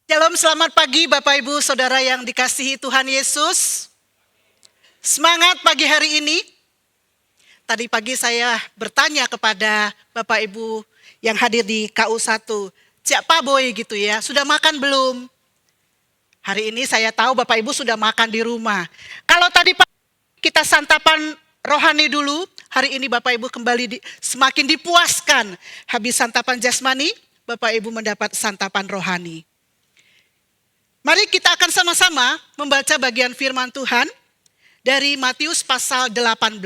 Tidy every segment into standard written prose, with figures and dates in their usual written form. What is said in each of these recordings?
Shalom, selamat pagi Bapak Ibu Saudara yang dikasihi Tuhan Yesus. Semangat pagi hari ini. Tadi pagi saya bertanya kepada Bapak Ibu yang hadir di KU1. Cak Pak Boy gitu ya, sudah makan belum? Hari ini saya tahu Bapak Ibu sudah makan di rumah. Kalau tadi pagi kita santapan rohani dulu, hari ini Bapak Ibu kembali semakin dipuaskan. Habis santapan jasmani, Bapak Ibu mendapat santapan rohani. Mari kita akan sama-sama membaca bagian firman Tuhan dari Matius pasal 18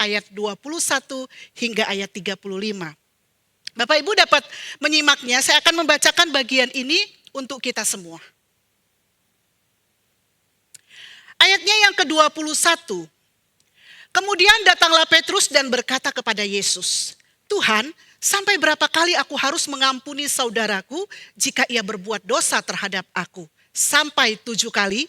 ayat 21 hingga ayat 35. Bapak Ibu dapat menyimaknya, saya akan membacakan bagian ini untuk kita semua. Ayatnya yang ke-21. Kemudian datanglah Petrus dan berkata kepada Yesus, "Tuhan, sampai berapa kali aku harus mengampuni saudaraku jika ia berbuat dosa terhadap aku? Sampai 7 kali?"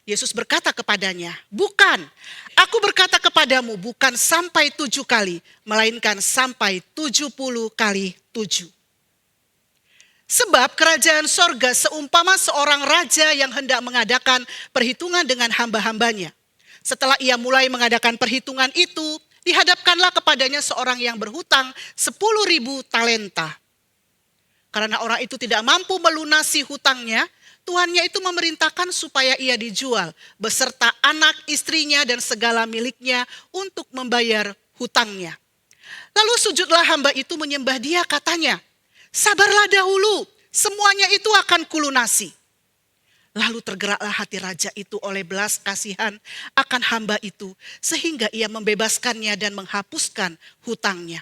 Yesus berkata kepadanya, "Bukan, aku berkata kepadamu bukan sampai 7 kali, melainkan sampai 70 kali 7. Sebab kerajaan sorga seumpama seorang raja yang hendak mengadakan perhitungan dengan hamba-hambanya. Setelah ia mulai mengadakan perhitungan itu, dihadapkanlah kepadanya seorang yang berhutang 10.000 talenta. Karena orang itu tidak mampu melunasi hutangnya, tuannya itu memerintahkan supaya ia dijual beserta anak, istrinya dan segala miliknya untuk membayar hutangnya. Lalu sujudlah hamba itu menyembah dia, katanya, 'Sabarlah dahulu, semuanya itu akan kulunasi.' Lalu tergeraklah hati raja itu oleh belas kasihan akan hamba itu, sehingga ia membebaskannya dan menghapuskan hutangnya.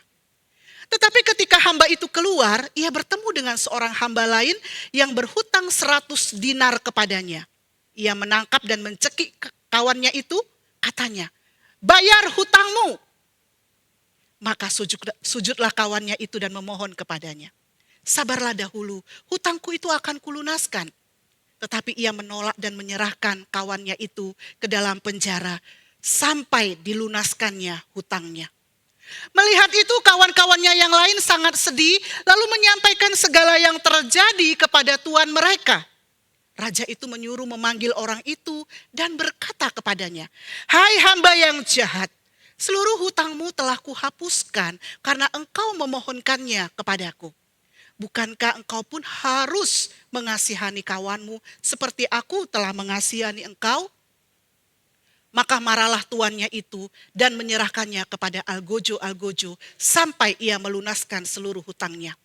Tetapi ketika hamba itu keluar, ia bertemu dengan seorang hamba lain yang berhutang 100 dinar kepadanya. Ia menangkap dan mencekik kawannya itu, katanya, 'Bayar hutangmu.' Maka sujudlah kawannya itu dan memohon kepadanya, 'Sabarlah dahulu, hutangku itu akan kulunaskan.' Tetapi ia menolak dan menyerahkan kawannya itu ke dalam penjara sampai dilunaskannya hutangnya. Melihat itu kawan-kawannya yang lain sangat sedih, lalu menyampaikan segala yang terjadi kepada tuan mereka. Raja itu menyuruh memanggil orang itu dan berkata kepadanya, 'Hai hamba yang jahat, seluruh hutangmu telah kuhapuskan karena engkau memohonkannya kepadaku. Bukankah engkau pun harus mengasihani kawanmu seperti aku telah mengasihani engkau?' Maka marahlah tuannya itu dan menyerahkannya kepada algojo-algojo sampai ia melunaskan seluruh hutangnya.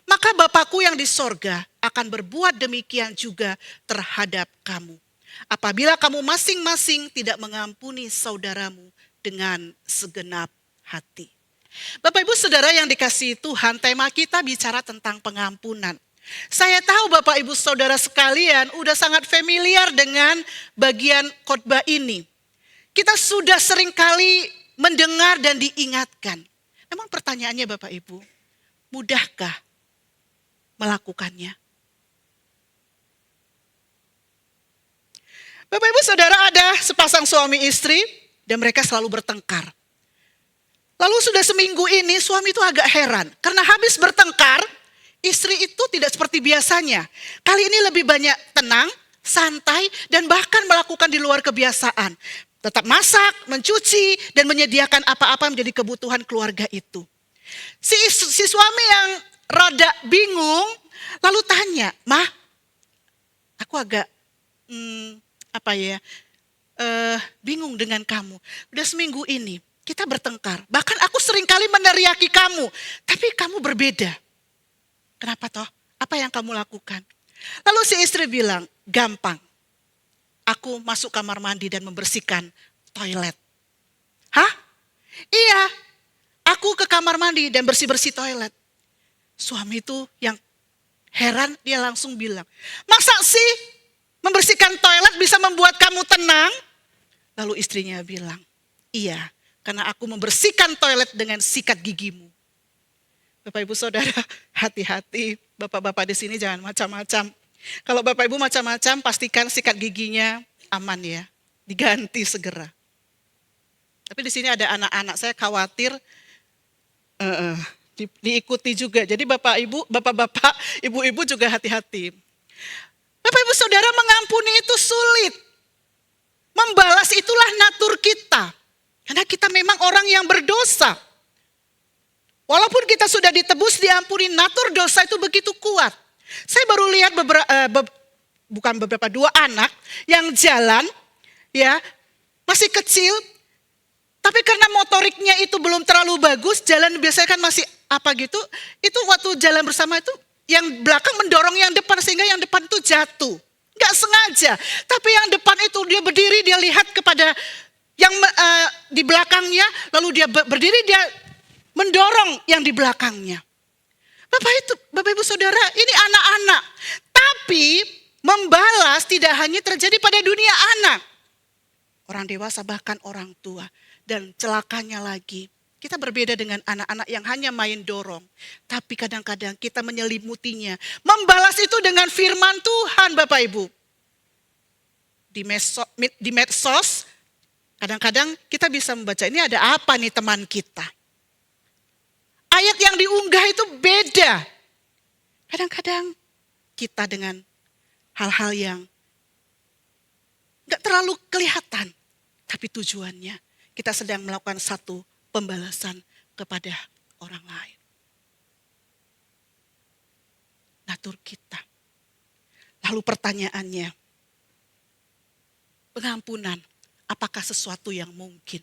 Maka Bapakku yang di sorga akan berbuat demikian juga terhadap kamu, apabila kamu masing-masing tidak mengampuni saudaramu dengan segenap hati." Bapak Ibu Saudara yang dikasihi Tuhan, tema kita bicara tentang pengampunan. Saya tahu Bapak Ibu Saudara sekalian udah sangat familiar dengan bagian khotbah ini. Kita sudah sering kali mendengar dan diingatkan. Memang pertanyaannya Bapak Ibu, mudahkah melakukannya? Bapak Ibu Saudara, ada sepasang suami istri dan mereka selalu bertengkar. Lalu sudah seminggu ini suami itu agak heran. Karena habis bertengkar, istri itu tidak seperti biasanya. Kali ini lebih banyak tenang, santai, dan bahkan melakukan di luar kebiasaan. Tetap masak, mencuci, dan menyediakan apa-apa menjadi kebutuhan keluarga itu. Si suami yang rada bingung, lalu tanya, "Mah, aku agak bingung dengan kamu. Udah seminggu ini kita bertengkar. Bahkan aku sering kali meneriaki kamu. Tapi kamu berbeda. Kenapa toh? Apa yang kamu lakukan?" Lalu si istri bilang, "Gampang. Aku masuk kamar mandi dan membersihkan toilet." "Hah? Iya, aku ke kamar mandi dan bersih-bersih toilet." Suami itu yang heran, dia langsung bilang, "Masa sih membersihkan toilet bisa membuat kamu tenang?" Lalu istrinya bilang, "Iya, karena aku membersihkan toilet dengan sikat gigimu." Bapak Ibu Saudara, hati-hati. Bapak-bapak di sini jangan macam-macam. Kalau Bapak Ibu macam-macam, pastikan sikat giginya aman ya, diganti segera. Tapi di sini ada anak-anak, saya khawatir diikuti juga. Jadi Bapak-bapak, ibu-ibu juga hati-hati. Bapak Ibu Saudara, mengampuni itu sulit. Membalas itulah natur kita. Karena kita memang orang yang berdosa. Walaupun kita sudah ditebus, diampuni, natur dosa itu begitu kuat. Saya baru lihat dua anak yang jalan, ya, masih kecil, tapi karena motoriknya itu belum terlalu bagus, jalan biasanya kan masih apa gitu, itu waktu jalan bersama itu yang belakang mendorong yang depan sehingga yang depan itu jatuh. Gak sengaja, tapi yang depan itu dia berdiri, dia lihat kepada yang di belakangnya, lalu dia berdiri, dia mendorong yang di belakangnya. Bapak Ibu Saudara, ini anak-anak. Tapi membalas tidak hanya terjadi pada dunia anak. Orang dewasa bahkan orang tua. Dan celakanya lagi, kita berbeda dengan anak-anak yang hanya main dorong. Tapi kadang-kadang kita menyelimutinya. Membalas itu dengan firman Tuhan Bapak Ibu. Di medsos, kadang-kadang kita bisa membaca, ini ada apa nih teman kita. Ayat yang diunggah itu beda. Kadang-kadang kita dengan hal-hal yang gak terlalu kelihatan. Tapi tujuannya kita sedang melakukan satu pembalasan kepada orang lain. Natur kita. Lalu pertanyaannya, pengampunan apakah sesuatu yang mungkin?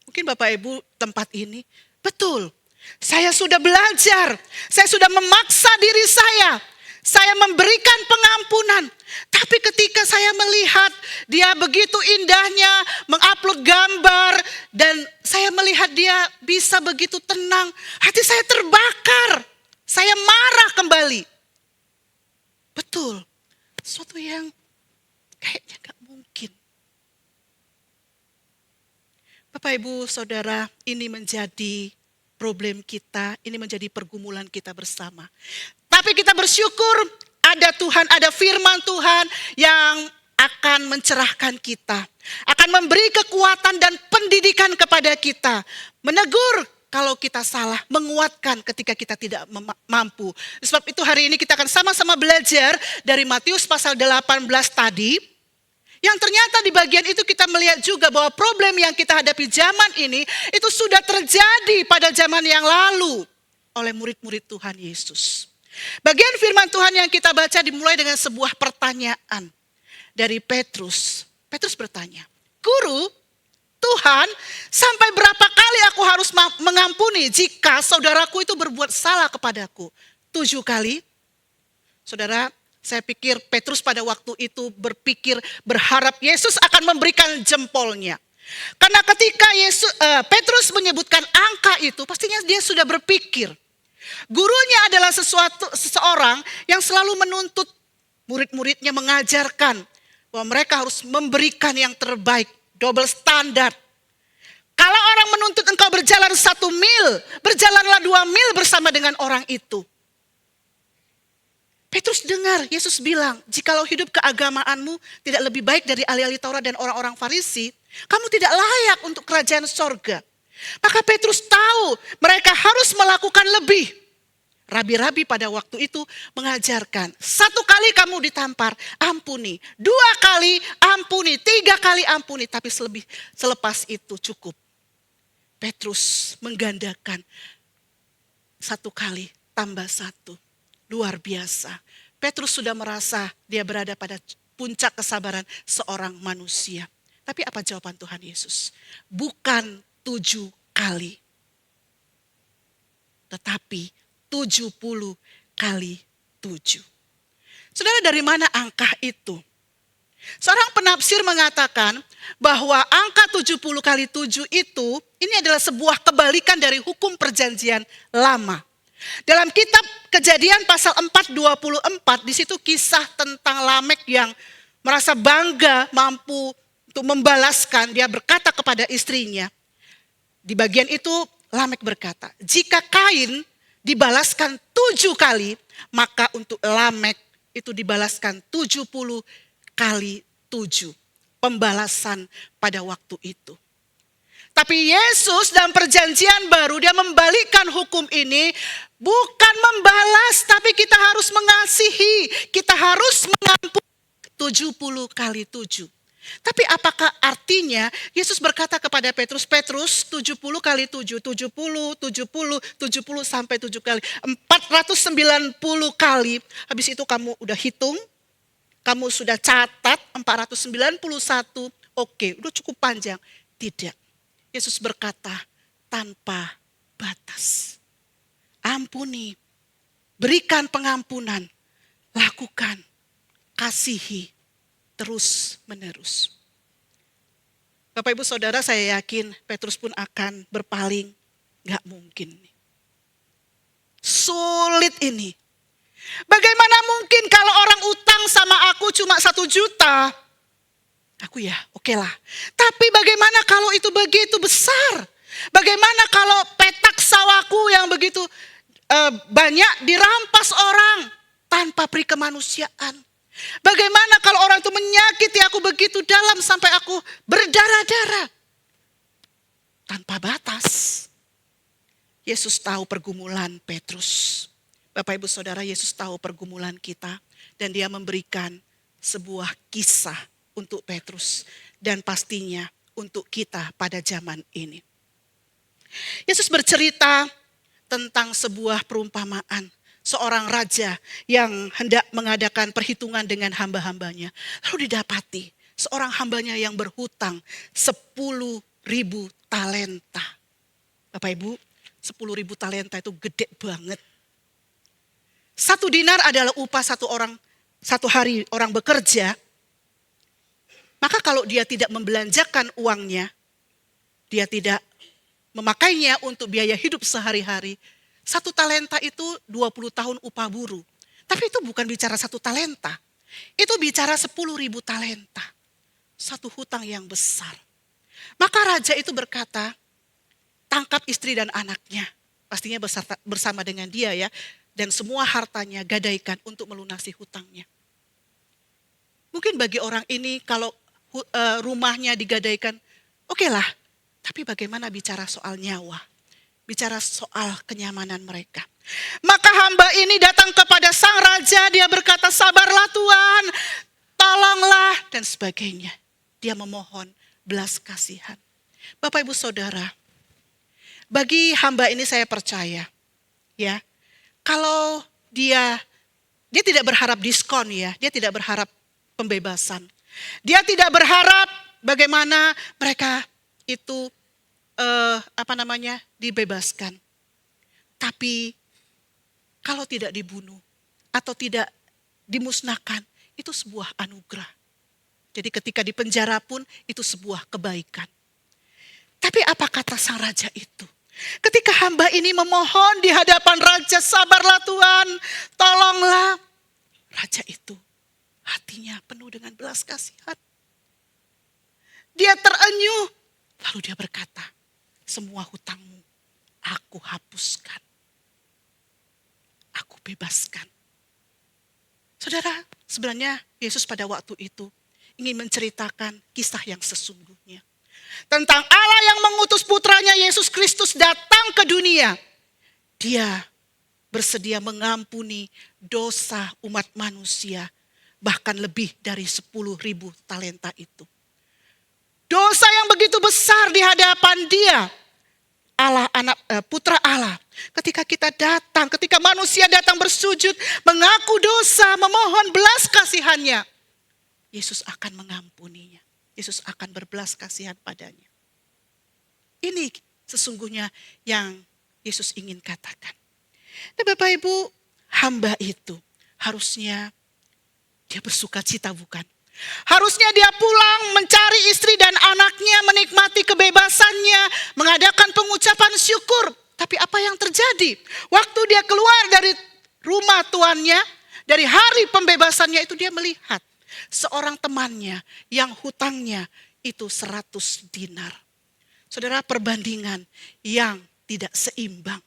Mungkin Bapak Ibu tempat ini, betul. Saya sudah belajar, saya sudah memaksa diri saya memberikan pengampunan. Tapi ketika saya melihat dia begitu indahnya mengupload gambar dan saya melihat dia bisa begitu tenang, hati saya terbakar. Saya marah kembali. Betul, sesuatu yang kayaknya gak mungkin. Bapak Ibu Saudara, ini menjadi problem kita, ini menjadi pergumulan kita bersama. Tapi kita bersyukur ada Tuhan, ada firman Tuhan yang akan mencerahkan kita. Akan memberi kekuatan dan pendidikan kepada kita. Menegur kalau kita salah, menguatkan ketika kita tidak mampu. Sebab itu hari ini kita akan sama-sama belajar dari Matius pasal 18 tadi. Yang ternyata di bagian itu kita melihat juga bahwa problem yang kita hadapi zaman ini itu sudah terjadi pada zaman yang lalu oleh murid-murid Tuhan Yesus. Bagian firman Tuhan yang kita baca dimulai dengan sebuah pertanyaan dari Petrus. Petrus bertanya, Guru, Tuhan, sampai berapa kali aku harus mengampuni jika saudaraku itu berbuat salah kepadaku? 7 kali? Saudara, saya pikir Petrus pada waktu itu berharap Yesus akan memberikan jempolnya. Karena ketika Petrus menyebutkan angka itu, pastinya dia sudah berpikir. Gurunya adalah seseorang yang selalu menuntut murid-muridnya, mengajarkan bahwa mereka harus memberikan yang terbaik, double standar. Kalau orang menuntut engkau berjalan 1 mil, berjalanlah 2 mil bersama dengan orang itu. Petrus dengar Yesus bilang, jikalau hidup keagamaanmu tidak lebih baik dari ahli-ahli Taurat dan orang-orang Farisi, kamu tidak layak untuk kerajaan sorga. Maka Petrus tahu mereka harus melakukan lebih. Rabi-rabi pada waktu itu mengajarkan, 1 kali kamu ditampar, ampuni. 2 kali ampuni, 3 kali ampuni. Tapi selepas itu cukup. Petrus menggandakan 1 kali tambah 1. Luar biasa. Petrus sudah merasa dia berada pada puncak kesabaran seorang manusia. Tapi apa jawaban Tuhan Yesus? Bukan 7 kali. Tetapi 70 kali 7. Saudara, dari mana angka itu? Seorang penafsir mengatakan bahwa angka 70 kali 7 itu, ini adalah sebuah kebalikan dari hukum perjanjian lama. Dalam kitab Kejadian pasal 4:24, di situ kisah tentang Lamek yang merasa bangga mampu untuk membalaskan. Dia berkata kepada istrinya, di bagian itu Lamek berkata, jika Kain dibalaskan 7 kali, maka untuk Lamek itu dibalaskan 70 kali 7. Pembalasan pada waktu itu. Tapi Yesus dalam perjanjian baru dia membalikkan hukum ini, bukan membalas tapi kita harus mengasihi, kita harus mengampuni 70 kali 7. Tapi apakah artinya Yesus berkata kepada Petrus, Petrus 70 kali 7, 70, 70, 70 sampai 7 kali, 490 kali. Habis itu kamu udah hitung, kamu sudah catat 491, oke, udah cukup panjang. Tidak. Yesus berkata tanpa batas. Ampuni, berikan pengampunan, lakukan, kasihi, terus menerus. Bapak Ibu Saudara, saya yakin Petrus pun akan berpaling. Gak mungkin. Sulit ini. Bagaimana mungkin kalau orang utang sama aku cuma 1 juta? Aku ya, oke lah. Tapi bagaimana kalau itu begitu besar? Bagaimana kalau petak sawahku yang begitu banyak dirampas orang tanpa peri kemanusiaan? Bagaimana kalau orang itu menyakiti aku begitu dalam sampai aku berdarah-darah? Tanpa batas. Yesus tahu pergumulan Petrus. Bapak Ibu Saudara, Yesus tahu pergumulan kita. Dan dia memberikan sebuah kisah untuk Petrus. Dan pastinya untuk kita pada zaman ini. Yesus bercerita tentang sebuah perumpamaan. Seorang raja yang hendak mengadakan perhitungan dengan hamba-hambanya. Lalu didapati seorang hambanya yang berhutang 10.000 talenta. Bapak Ibu, 10.000 talenta itu gede banget. 1 dinar adalah upah satu hari orang bekerja. Maka kalau dia tidak membelanjakan uangnya, dia tidak memakainya untuk biaya hidup sehari-hari, 1 talenta itu 20 tahun upah buruh. Tapi itu bukan bicara 1 talenta. Itu bicara 10.000 talenta. Satu hutang yang besar. Maka raja itu berkata, tangkap istri dan anaknya. Pastinya bersama dengan dia ya. Dan semua hartanya gadaikan untuk melunasi hutangnya. Mungkin bagi orang ini kalau rumahnya digadaikan, oke lah. Tapi bagaimana bicara soal nyawa? Bicara soal kenyamanan mereka. Maka hamba ini datang kepada sang raja, dia berkata, sabarlah Tuhan, tolonglah, dan sebagainya. Dia memohon belas kasihan. Bapak Ibu Saudara, bagi hamba ini saya percaya, ya, kalau dia tidak berharap diskon ya, dia tidak berharap pembebasan. Dia tidak berharap bagaimana mereka itu dibebaskan. Tapi kalau tidak dibunuh atau tidak dimusnahkan, itu sebuah anugerah. Jadi ketika di penjara pun itu sebuah kebaikan. Tapi apa kata sang raja itu? Ketika hamba ini memohon di hadapan raja, sabarlah Tuhan, tolonglah. Raja itu hatinya penuh dengan belas kasihan. Dia terenyuh, lalu dia berkata, semua hutangmu aku hapuskan. Aku bebaskan. Saudara, sebenarnya Yesus pada waktu itu ingin menceritakan kisah yang sesungguhnya. Tentang Allah yang mengutus putranya Yesus Kristus datang ke dunia. Dia bersedia mengampuni dosa umat manusia. Bahkan lebih dari 10.000 talenta itu. Dosa yang begitu besar di hadapan dia. Allah, putra Allah. Ketika kita datang, ketika manusia datang bersujud, mengaku dosa, memohon belas kasihannya. Yesus akan mengampuninya. Yesus akan berbelas kasihan padanya. Ini sesungguhnya yang Yesus ingin katakan. Dan Bapak Ibu, hamba itu harusnya dia bersuka cita bukan? Harusnya dia pulang mencari istri dan anaknya, menikmati kebebasannya, mengadakan pengucapan syukur. Tapi apa yang terjadi? Waktu dia keluar dari rumah tuannya, dari hari pembebasannya itu dia melihat seorang temannya yang hutangnya itu 100 dinar. Saudara, perbandingan yang tidak seimbang.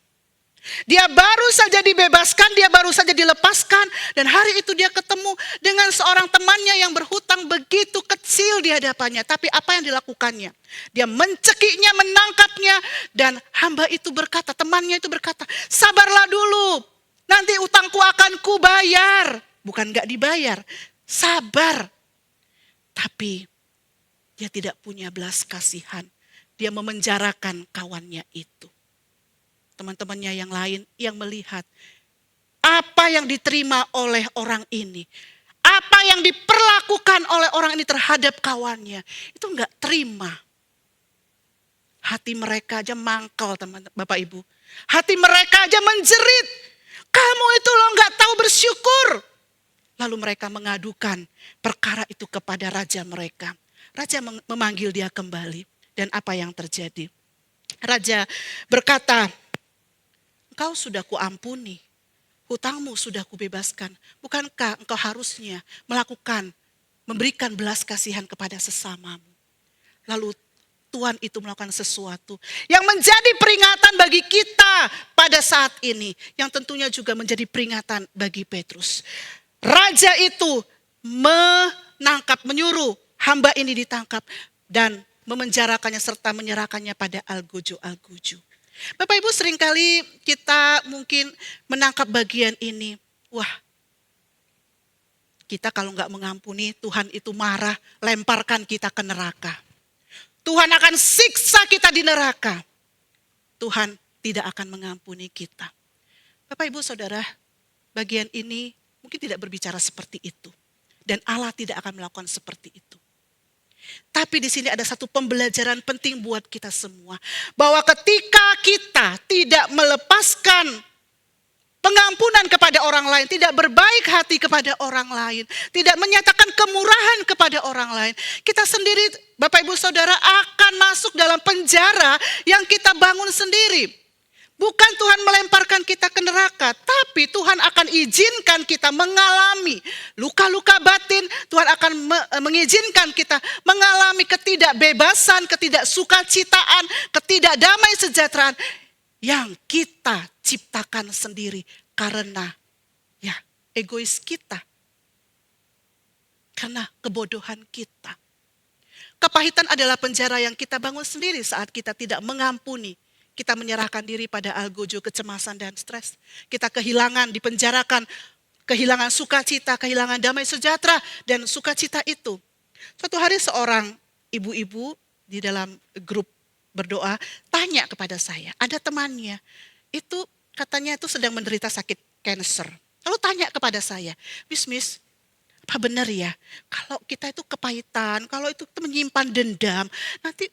Dia baru saja dibebaskan, dia baru saja dilepaskan. Dan hari itu dia ketemu dengan seorang temannya yang berhutang begitu kecil di hadapannya. Tapi apa yang dilakukannya? Dia mencekiknya, menangkapnya. Dan hamba itu berkata, temannya itu berkata, sabarlah dulu. Nanti utangku akan kubayar. Bukan gak dibayar, sabar. Tapi dia tidak punya belas kasihan. Dia memenjarakan kawannya itu. Teman-temannya yang lain yang melihat apa yang diterima oleh orang ini, apa yang diperlakukan oleh orang ini terhadap kawannya, itu enggak terima. Hati mereka aja mangkal, teman-teman, Bapak Ibu. Hati mereka aja menjerit. Kamu itu loh enggak tahu bersyukur. Lalu mereka mengadukan perkara itu kepada raja mereka. Raja memanggil dia kembali. Dan apa yang terjadi? Raja berkata, engkau sudah kuampuni, hutangmu sudah kubebaskan. Bukankah engkau harusnya memberikan belas kasihan kepada sesamamu? Lalu Tuhan itu melakukan sesuatu yang menjadi peringatan bagi kita pada saat ini. Yang tentunya juga menjadi peringatan bagi Petrus. Raja itu menyuruh hamba ini ditangkap dan memenjarakannya serta menyerahkannya pada algojo-algojo. Bapak Ibu, seringkali kita mungkin menangkap bagian ini. Wah, kita kalau nggak mengampuni, Tuhan itu marah, lemparkan kita ke neraka. Tuhan akan siksa kita di neraka. Tuhan tidak akan mengampuni kita. Bapak Ibu Saudara, bagian ini mungkin tidak berbicara seperti itu. Dan Allah tidak akan melakukan seperti itu. Tapi di sini ada satu pembelajaran penting buat kita semua. Bahwa ketika kita tidak melepaskan pengampunan kepada orang lain, tidak berbaik hati kepada orang lain, tidak menyatakan kemurahan kepada orang lain, kita sendiri, Bapak Ibu Saudara, akan masuk dalam penjara yang kita bangun sendiri. Bukan Tuhan melemparkan kita ke neraka, tapi Tuhan akan izinkan kita mengalami luka-luka batin. Tuhan akan mengizinkan kita mengalami ketidakbebasan, ketidaksukacitaan, ketidakdamai sejahteraan yang kita ciptakan sendiri karena ya egois kita, karena kebodohan kita. Kepahitan adalah penjara yang kita bangun sendiri saat kita tidak mengampuni. Kita menyerahkan diri pada algojo, kecemasan dan stres. Kita kehilangan, dipenjarakan, kehilangan sukacita, kehilangan damai sejahtera dan sukacita itu. Suatu hari seorang ibu-ibu di dalam grup berdoa tanya kepada saya, ada temannya itu katanya itu sedang menderita sakit kanker. Lalu tanya kepada saya, Miss, apa benar ya kalau kita itu kepahitan, kalau itu menyimpan dendam, nanti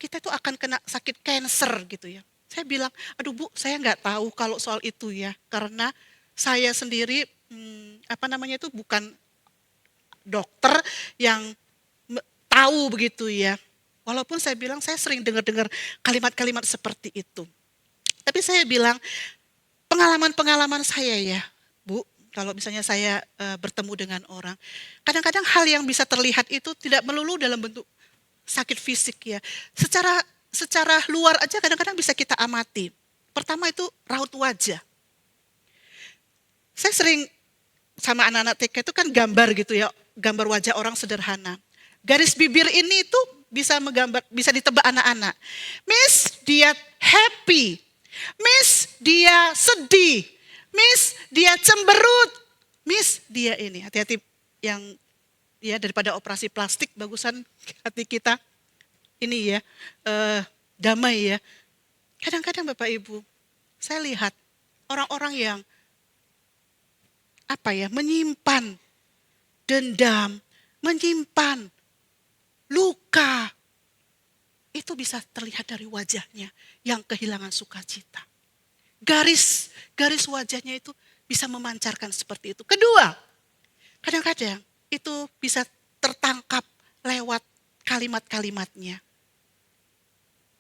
kita itu akan kena sakit kanker gitu ya. Saya bilang, aduh Bu, saya nggak tahu kalau soal itu ya, karena saya sendiri itu bukan dokter yang tahu begitu ya. Walaupun saya bilang saya sering dengar kalimat-kalimat seperti itu. Tapi saya bilang pengalaman-pengalaman saya ya, Bu, kalau misalnya saya bertemu dengan orang, kadang-kadang hal yang bisa terlihat itu tidak melulu dalam bentuk sakit fisik ya. Secara luar aja kadang-kadang bisa kita amati. Pertama itu raut wajah. Saya sering sama anak-anak TK itu kan gambar gitu ya, gambar wajah orang sederhana. Garis bibir ini itu bisa ditebak anak-anak. Miss, dia happy. Miss, dia sedih. Miss, dia cemberut. Miss, dia ini. Hati-hati yang ya daripada operasi plastik, bagusan hati kita ini ya damai ya. Kadang-kadang Bapak Ibu, saya lihat orang-orang yang menyimpan dendam, menyimpan luka, itu bisa terlihat dari wajahnya yang kehilangan sukacita. Garis wajahnya itu bisa memancarkan seperti itu. Kedua, kadang-kadang itu bisa tertangkap lewat kalimat-kalimatnya.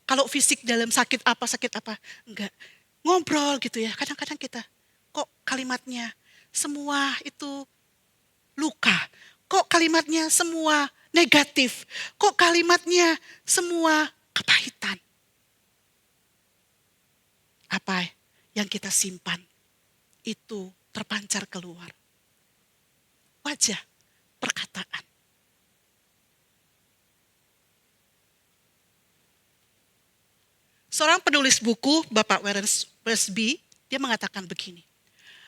Kalau fisik dalam sakit apa, enggak. Ngobrol gitu ya, kadang-kadang kita, kok kalimatnya semua itu luka. Kok kalimatnya semua negatif. Kok kalimatnya semua kepahitan. Apa yang kita simpan itu terpancar keluar. Wajah, perkataan. Seorang penulis buku, Bapak Warren Wiersbe, dia mengatakan begini.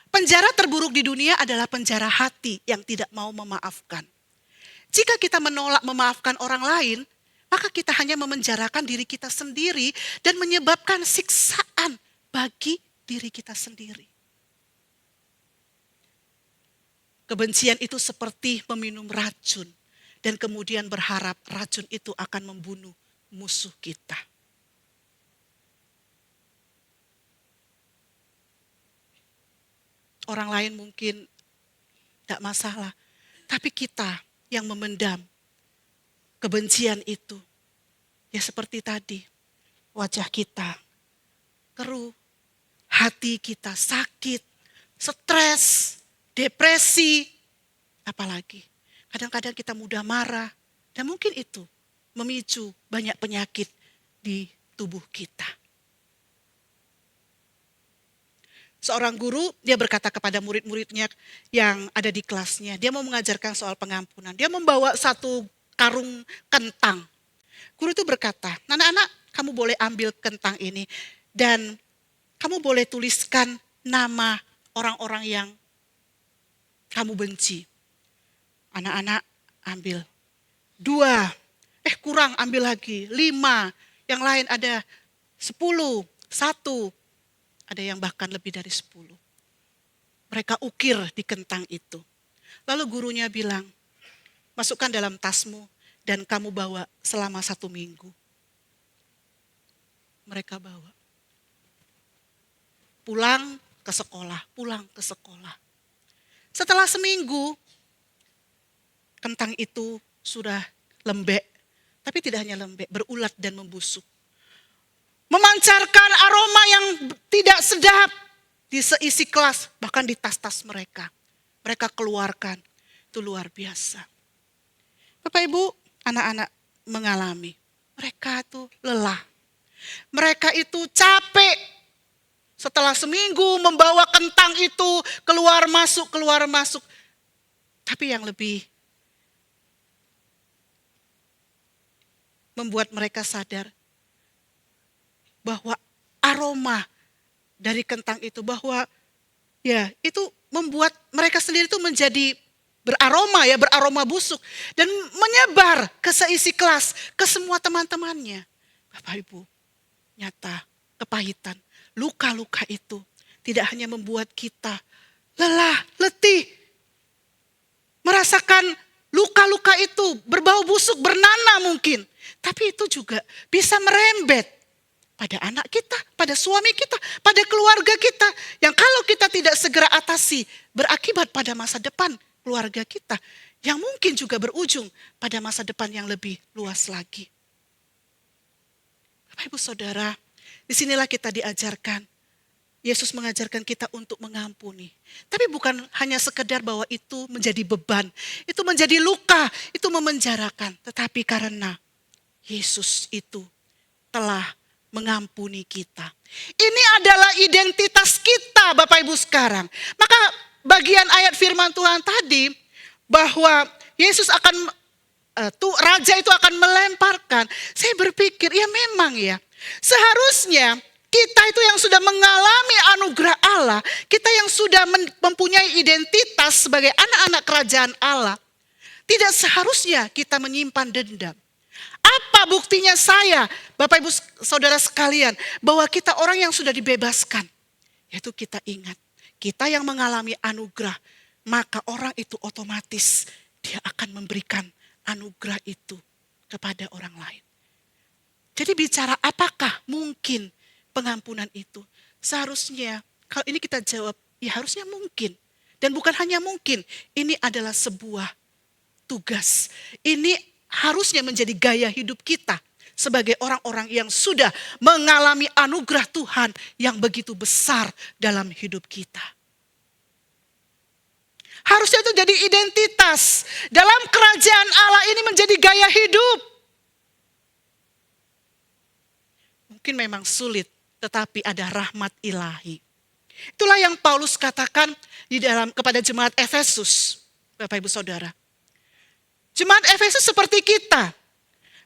Penjara terburuk di dunia adalah penjara hati yang tidak mau memaafkan. Jika kita menolak memaafkan orang lain, maka kita hanya memenjarakan diri kita sendiri dan menyebabkan siksaan bagi diri kita sendiri. Kebencian itu seperti meminum racun dan kemudian berharap racun itu akan membunuh musuh kita. Orang lain mungkin tidak masalah, tapi kita yang memendam kebencian itu, ya seperti tadi, wajah kita keruh, hati kita sakit, stres, depresi, apalagi kadang-kadang kita mudah marah, dan mungkin itu memicu banyak penyakit di tubuh kita. Seorang guru, dia berkata kepada murid-muridnya yang ada di kelasnya, dia mau mengajarkan soal pengampunan. Dia membawa satu karung kentang. Guru itu berkata, anak-anak kamu boleh ambil kentang ini dan kamu boleh tuliskan nama orang-orang yang kamu benci. Anak-anak ambil 2, kurang ambil lagi 5, yang lain ada 10, 1. Ada yang bahkan lebih dari 10. Mereka ukir di kentang itu. Lalu gurunya bilang, masukkan dalam tasmu dan kamu bawa selama 1 minggu. Mereka bawa. Pulang ke sekolah. Setelah seminggu, kentang itu sudah lembek. Tapi tidak hanya lembek, berulat dan membusuk. Memancarkan aroma yang tidak sedap di seisi kelas, bahkan di tas-tas mereka. Mereka keluarkan, itu luar biasa. Bapak Ibu, anak-anak mengalami, mereka itu lelah. Mereka itu capek. Setelah seminggu membawa kentang itu keluar masuk. Tapi yang lebih membuat mereka sadar, bahwa aroma dari kentang itu, bahwa ya itu membuat mereka sendiri itu menjadi beraroma busuk dan menyebar ke seisi kelas, ke semua teman-temannya. Bapak Ibu, nyata kepahitan, luka-luka itu tidak hanya membuat kita lelah, letih, merasakan luka-luka itu berbau busuk, bernanah mungkin, tapi itu juga bisa merembet pada anak kita, pada suami kita, pada keluarga kita. Yang kalau kita tidak segera atasi, berakibat pada masa depan keluarga kita. Yang mungkin juga berujung pada masa depan yang lebih luas lagi. Bapak Ibu Saudara, disinilah kita diajarkan. Yesus mengajarkan kita untuk mengampuni. Tapi bukan hanya sekedar bahwa itu menjadi beban. Itu menjadi luka, itu memenjarakan. Tetapi karena Yesus itu telah mengampuni kita. Ini adalah identitas kita Bapak Ibu sekarang. Maka bagian ayat firman Tuhan tadi bahwa Yesus akan, Raja itu akan melemparkan. Saya berpikir ya memang ya. Seharusnya kita itu yang sudah mengalami anugerah Allah. Kita yang sudah mempunyai identitas sebagai anak-anak kerajaan Allah. Tidak seharusnya kita menyimpan dendam. Apa buktinya saya, Bapak Ibu Saudara sekalian, bahwa kita orang yang sudah dibebaskan. Yaitu kita ingat, kita yang mengalami anugerah, maka orang itu otomatis dia akan memberikan anugerah itu kepada orang lain. Jadi bicara apakah mungkin pengampunan itu? Seharusnya, kalau ini kita jawab, ya harusnya mungkin. Dan bukan hanya mungkin, ini adalah sebuah tugas. Ini harusnya menjadi gaya hidup kita sebagai orang-orang yang sudah mengalami anugerah Tuhan yang begitu besar dalam hidup kita. Harusnya itu jadi identitas. Dalam kerajaan Allah ini menjadi gaya hidup. Mungkin memang sulit, tetapi ada rahmat ilahi. Itulah yang Paulus katakan di dalam kepada jemaat Efesus, Bapak Ibu Saudara. Jemaat Efesus seperti kita.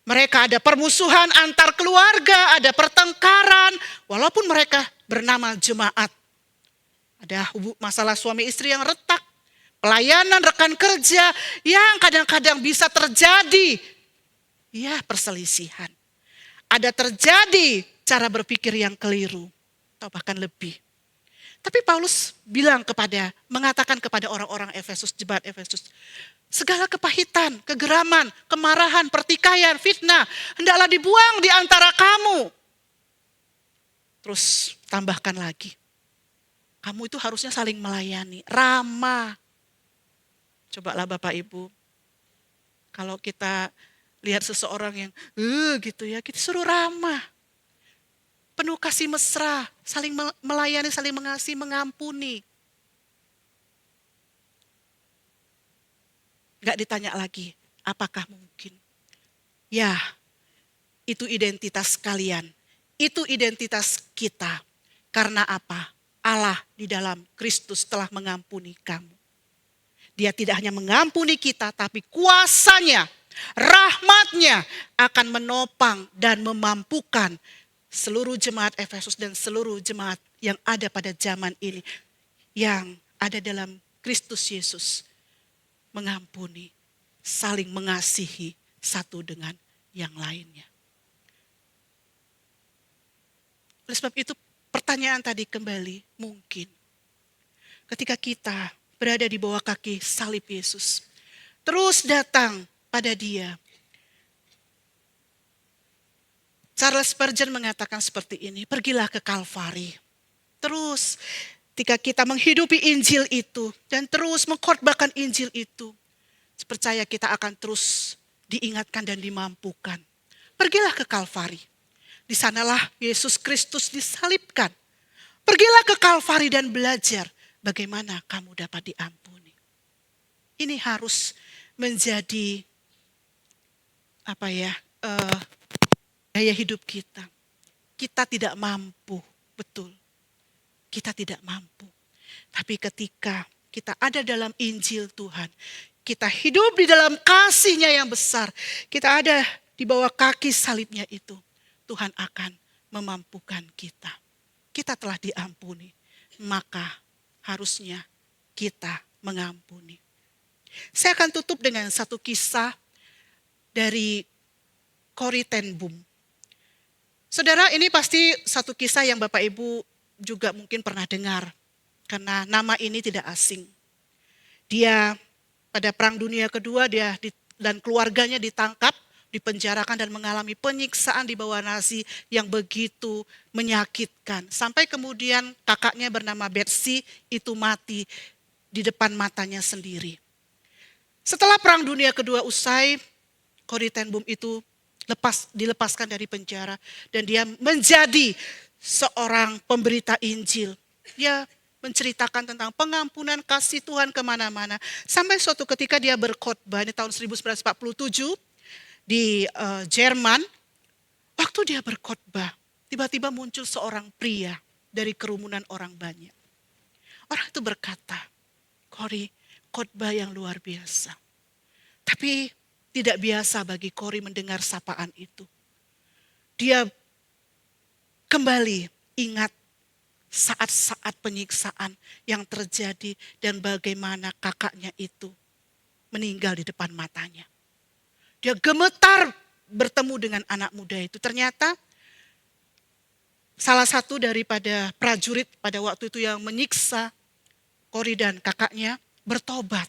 Mereka ada permusuhan antar keluarga, ada pertengkaran, walaupun mereka bernama jemaat. Ada masalah suami istri yang retak, pelayanan rekan kerja yang kadang-kadang bisa terjadi. Ya, perselisihan. Ada terjadi cara berpikir yang keliru, atau bahkan lebih. Tapi Paulus mengatakan kepada orang-orang Efesus, jemaat Efesus, segala kepahitan, kegeraman, kemarahan, pertikaian, fitnah, hendaklah dibuang di antara kamu. Terus tambahkan lagi, kamu itu harusnya saling melayani, ramah. Cobalah Bapak Ibu, kalau kita lihat seseorang yang gitu ya, kita suruh ramah. Penuh kasih mesra, saling melayani, saling mengasihi, mengampuni. Gak ditanya lagi, apakah mungkin? Ya, itu identitas kalian. Itu identitas kita. Karena apa? Allah di dalam Kristus telah mengampuni kamu. Dia tidak hanya mengampuni kita, tapi kuasanya, rahmatnya akan menopang dan memampukan seluruh jemaat Efesus dan seluruh jemaat yang ada pada zaman ini. Yang ada dalam Kristus Yesus. Mengampuni, saling mengasihi satu dengan yang lainnya. Oleh sebab itu pertanyaan tadi kembali, mungkin ketika kita berada di bawah kaki salib Yesus, terus datang pada Dia. Charles Spurgeon mengatakan seperti ini, pergilah ke Kalvari. Terus ketika kita menghidupi Injil itu dan terus mengkhotbahkan Injil itu, percaya kita akan terus diingatkan dan dimampukan. Pergilah ke Kalvari. Di sanalah Yesus Kristus disalibkan. Pergilah ke Kalvari dan belajar bagaimana kamu dapat diampuni. Ini harus menjadi gaya hidup kita. Kita tidak mampu, betul. Kita tidak mampu. Tapi ketika kita ada dalam Injil Tuhan, kita hidup di dalam kasih-Nya yang besar, kita ada di bawah kaki salibnya itu, Tuhan akan memampukan kita. Kita telah diampuni, maka harusnya kita mengampuni. Saya akan tutup dengan satu kisah dari Corrie ten Boom. Saudara, ini pasti satu kisah yang Bapak Ibu juga mungkin pernah dengar, karena nama ini tidak asing. Dia pada Perang Dunia Kedua dan keluarganya ditangkap, dipenjarakan dan mengalami penyiksaan di bawah Nazi yang begitu menyakitkan. Sampai kemudian kakaknya bernama Betsy itu mati di depan matanya sendiri. Setelah Perang Dunia Kedua usai, Corrie ten Boom itu dilepaskan dari penjara dan dia menjadi seorang pemberita Injil. Dia menceritakan tentang pengampunan kasih Tuhan kemana-mana. Sampai suatu ketika dia berkhotbah di tahun 1947 di Jerman. Waktu dia berkhotbah, tiba-tiba muncul seorang pria dari kerumunan orang banyak. Orang itu berkata, Corrie, khotbah yang luar biasa. Tapi tidak biasa bagi Corrie mendengar sapaan itu. Dia kembali ingat saat-saat penyiksaan yang terjadi dan bagaimana kakaknya itu meninggal di depan matanya. Dia gemetar bertemu dengan anak muda itu. Ternyata salah satu daripada prajurit pada waktu itu yang menyiksa Corrie dan kakaknya bertobat.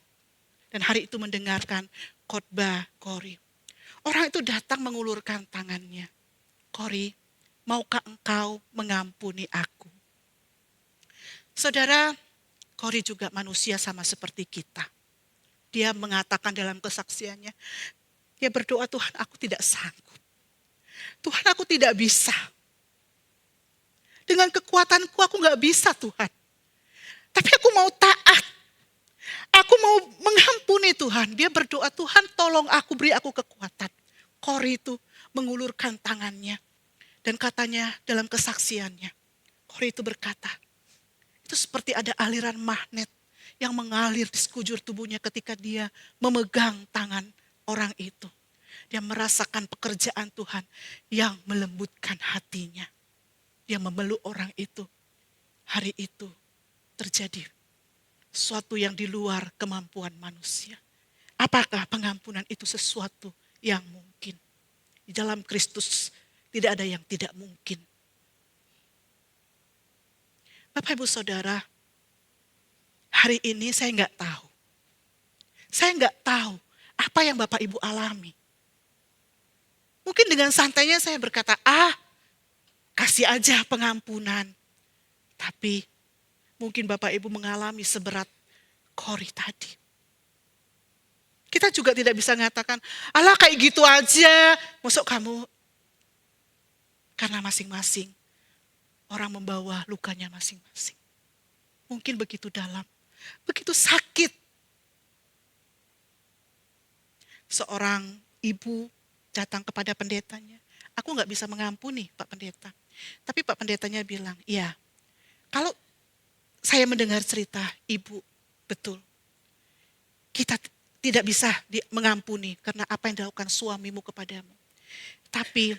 Dan hari itu mendengarkan khotbah Corrie. Orang itu datang mengulurkan tangannya. Corrie, maukah engkau mengampuni aku? Saudara, Corrie juga manusia sama seperti kita. Dia mengatakan dalam kesaksiannya, dia berdoa, Tuhan aku tidak sanggup. Tuhan aku tidak bisa. Dengan kekuatanku aku gak bisa Tuhan. Tapi aku mau taat. Aku mau mengampuni Tuhan. Dia berdoa, Tuhan tolong aku, beri aku kekuatan. Corrie itu mengulurkan tangannya. Dan katanya dalam kesaksiannya, Corrie itu berkata, Itu seperti ada aliran magnet yang mengalir di sekujur tubuhnya ketika dia memegang tangan orang itu. Dia merasakan pekerjaan Tuhan yang melembutkan hatinya. Dia memeluk orang itu. Hari itu terjadi sesuatu yang di luar kemampuan manusia. Apakah pengampunan itu sesuatu yang mungkin? Di dalam Kristus tidak ada yang tidak mungkin. Bapak Ibu Saudara, hari ini saya nggak tahu. Saya nggak tahu apa yang Bapak Ibu alami. Mungkin dengan santainya saya berkata, kasih aja pengampunan. Tapi mungkin Bapak Ibu mengalami seberat Kori tadi. Kita juga tidak bisa mengatakan, alah kayak gitu aja. Masuk kamu. Karena masing-masing orang membawa lukanya masing-masing. Mungkin begitu dalam, begitu sakit. Seorang ibu datang kepada pendetanya. Aku gak bisa mengampuni Pak Pendeta. Tapi Pak Pendetanya bilang, iya. Kalau saya mendengar cerita ibu, betul. Kita tidak bisa mengampuni karena apa yang dilakukan suamimu kepadamu. Tapi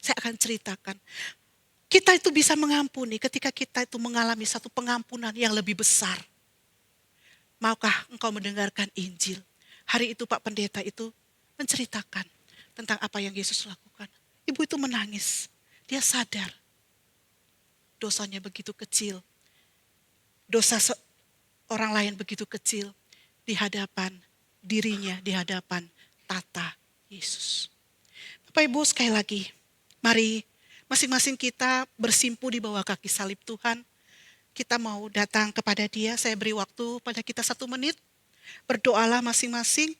saya akan ceritakan. Kita itu bisa mengampuni ketika kita itu mengalami satu pengampunan yang lebih besar. Maukah engkau mendengarkan Injil? Hari itu Pak Pendeta itu menceritakan tentang apa yang Yesus lakukan. Ibu itu menangis. Dia sadar dosanya begitu kecil. Dosa orang lain begitu kecil di hadapan dirinya, di hadapan tata Yesus. Bapak Ibu sekali lagi, mari masing-masing kita bersimpu di bawah kaki salib Tuhan. Kita mau datang kepada Dia, saya beri waktu pada kita 1 menit. Berdoalah masing-masing,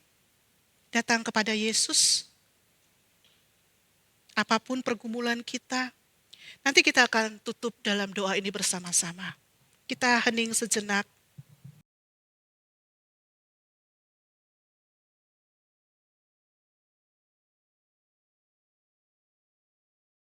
datang kepada Yesus. Apapun pergumulan kita, nanti kita akan tutup dalam doa ini bersama-sama. Kita hening sejenak.